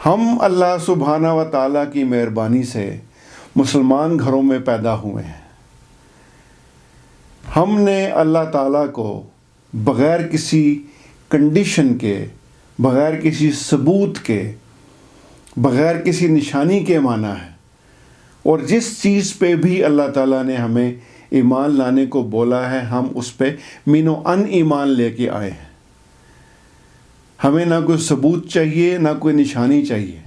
ہم اللہ سبحانہ و تعالیٰ کی مہربانی سے مسلمان گھروں میں پیدا ہوئے ہیں۔ ہم نے اللہ تعالیٰ کو بغیر کسی کنڈیشن کے، بغیر کسی ثبوت کے، بغیر کسی نشانی کے مانا ہے، اور جس چیز پہ بھی اللہ تعالیٰ نے ہمیں ایمان لانے کو بولا ہے ہم اس پہ مین و ان ایمان لے کے آئے ہیں۔ ہمیں نہ کوئی ثبوت چاہیے، نہ کوئی نشانی چاہیے،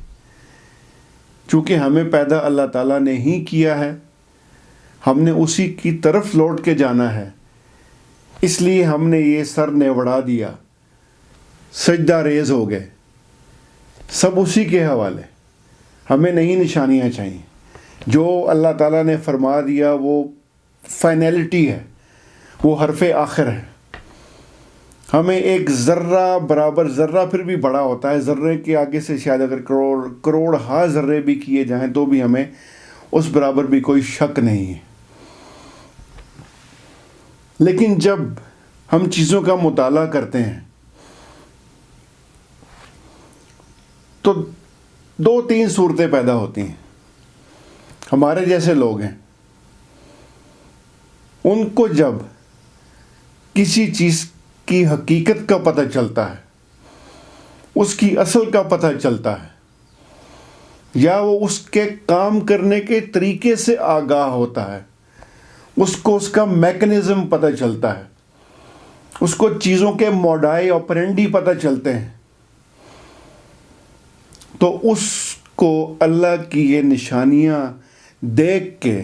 چونکہ ہمیں پیدا اللہ تعالیٰ نے ہی کیا ہے، ہم نے اسی کی طرف لوٹ کے جانا ہے، اس لیے ہم نے یہ سر نوڑا دیا، سجدہ ریز ہو گئے، سب اسی کے حوالے۔ ہمیں نہیں نشانیاں چاہیے، جو اللہ تعالیٰ نے فرما دیا وہ فائنلٹی ہے، وہ حرف آخر ہے۔ ہمیں ایک ذرہ برابر، ذرہ پھر بھی بڑا ہوتا ہے، ذرے کے آگے سے شاید اگر کروڑ ہا ذرے بھی کیے جائیں تو بھی ہمیں اس برابر بھی کوئی شک نہیں ہے۔ لیکن جب ہم چیزوں کا مطالعہ کرتے ہیں تو 2-3 صورتیں پیدا ہوتی ہیں۔ ہمارے جیسے لوگ ہیں، ان کو جب کسی چیز کی حقیقت کا پتہ چلتا ہے، اس کی اصل کا پتہ چلتا ہے، یا وہ اس کے کام کرنے کے طریقے سے آگاہ ہوتا ہے، اس کو اس کا میکنزم پتہ چلتا ہے، اس کو چیزوں کے موڈائی آپرینڈی پتہ چلتے ہیں، تو اس کو اللہ کی یہ نشانیاں دیکھ کے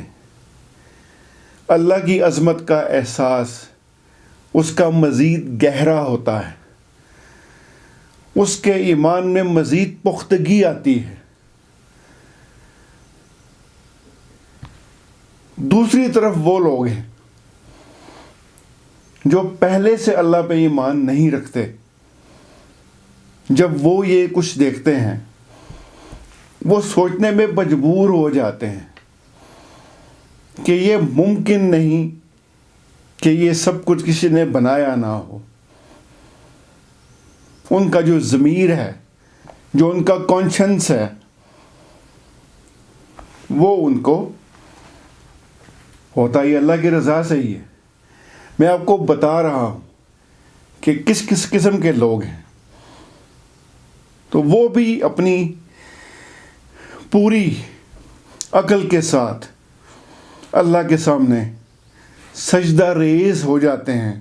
اللہ کی عظمت کا احساس اس کا مزید گہرا ہوتا ہے، اس کے ایمان میں مزید پختگی آتی ہے۔ دوسری طرف وہ لوگ ہیں جو پہلے سے اللہ پہ ایمان نہیں رکھتے، جب وہ یہ کچھ دیکھتے ہیں وہ سوچنے میں مجبور ہو جاتے ہیں کہ یہ ممکن نہیں کہ یہ سب کچھ کسی نے بنایا نہ ہو۔ ان کا جو ضمیر ہے، جو ان کا کانشنس ہے، وہ ان کو ہوتا ہی اللہ کی رضا سے ہی ہے۔ میں آپ کو بتا رہا ہوں کہ کس کس قسم کے لوگ ہیں، تو وہ بھی اپنی پوری عقل کے ساتھ اللہ کے سامنے سجدہ ریز ہو جاتے ہیں۔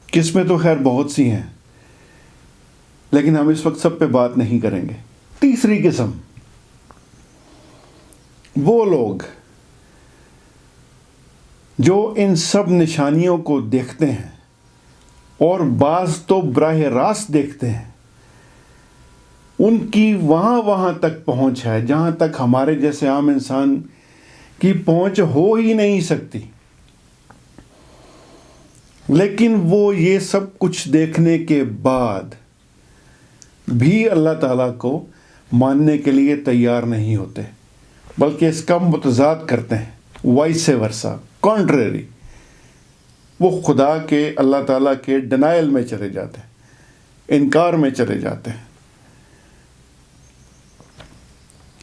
قسمیں تو خیر بہت سی ہیں، لیکن ہم اس وقت سب پہ بات نہیں کریں گے۔ تیسری قسم، وہ لوگ جو ان سب نشانیوں کو دیکھتے ہیں، اور بعض تو براہ راست دیکھتے ہیں، ان کی وہاں تک پہنچ ہے جہاں تک ہمارے جیسے عام انسان کی پہنچ ہو ہی نہیں سکتی، لیکن وہ یہ سب کچھ دیکھنے کے بعد بھی اللہ تعالیٰ کو ماننے کے لیے تیار نہیں ہوتے، بلکہ اس کا متضاد کرتے ہیں، وائس ورسا، کانٹریری۔ وہ خدا کے، اللہ تعالیٰ کے ڈینائل میں چلے جاتے ہیں، انکار میں چلے جاتے ہیں۔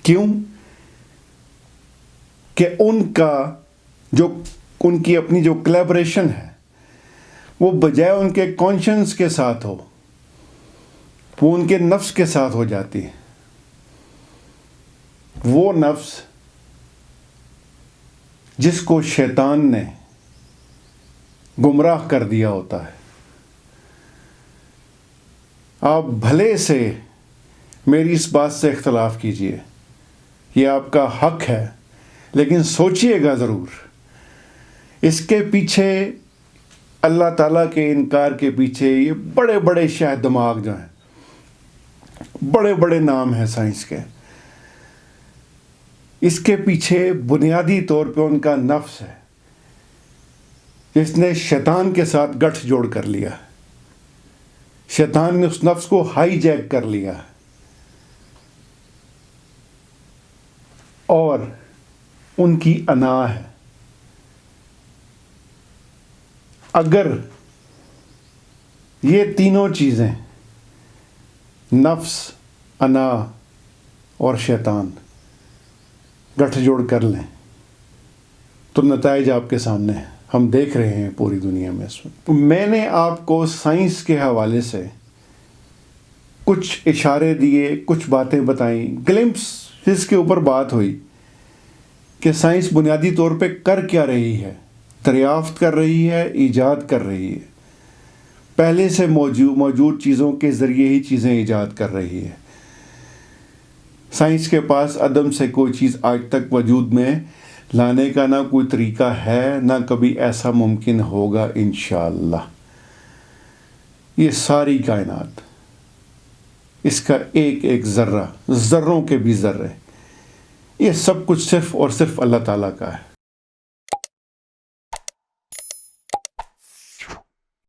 کیوں؟ کہ ان کی اپنی جو کلیبریشن ہے وہ بجائے ان کے کانشنس کے ساتھ ہو، وہ ان کے نفس کے ساتھ ہو جاتی ہے۔ وہ نفس جس کو شیطان نے گمراہ کر دیا ہوتا ہے۔ آپ بھلے سے میری اس بات سے اختلاف کیجئے، یہ آپ کا حق ہے، لیکن سوچئے گا ضرور، اس کے پیچھے، اللہ تعالیٰ کے انکار کے پیچھے، یہ بڑے بڑے شاہ دماغ جو ہیں، بڑے بڑے نام ہیں سائنس کے، اس کے پیچھے بنیادی طور پہ ان کا نفس ہے، جس نے شیطان کے ساتھ گٹھ جوڑ کر لیا۔ شیطان نے اس نفس کو ہائی جیک کر لیا، اور ان کی انا ہے۔ اگر یہ تینوں چیزیں، نفس، انا اور شیطان گٹھ جوڑ کر لیں تو نتائج آپ کے سامنے ہیں، ہم دیکھ رہے ہیں پوری دنیا میں اس وقت۔ میں نے آپ کو سائنس کے حوالے سے کچھ اشارے دیے، کچھ باتیں بتائیں، گلمپس کے اوپر بات ہوئی کہ سائنس بنیادی طور پہ کر کیا رہی ہے، دریافت کر رہی ہے، ایجاد کر رہی ہے، پہلے سے موجود چیزوں کے ذریعے ہی چیزیں ایجاد کر رہی ہے۔ سائنس کے پاس عدم سے کوئی چیز آج تک وجود میں لانے کا نہ کوئی طریقہ ہے، نہ کبھی ایسا ممکن ہوگا انشاءاللہ۔ یہ ساری کائنات، اس کا ایک ایک ذرہ، ذروں کے بھی ذرے، یہ سب کچھ صرف اور صرف اللہ تعالیٰ کا ہے۔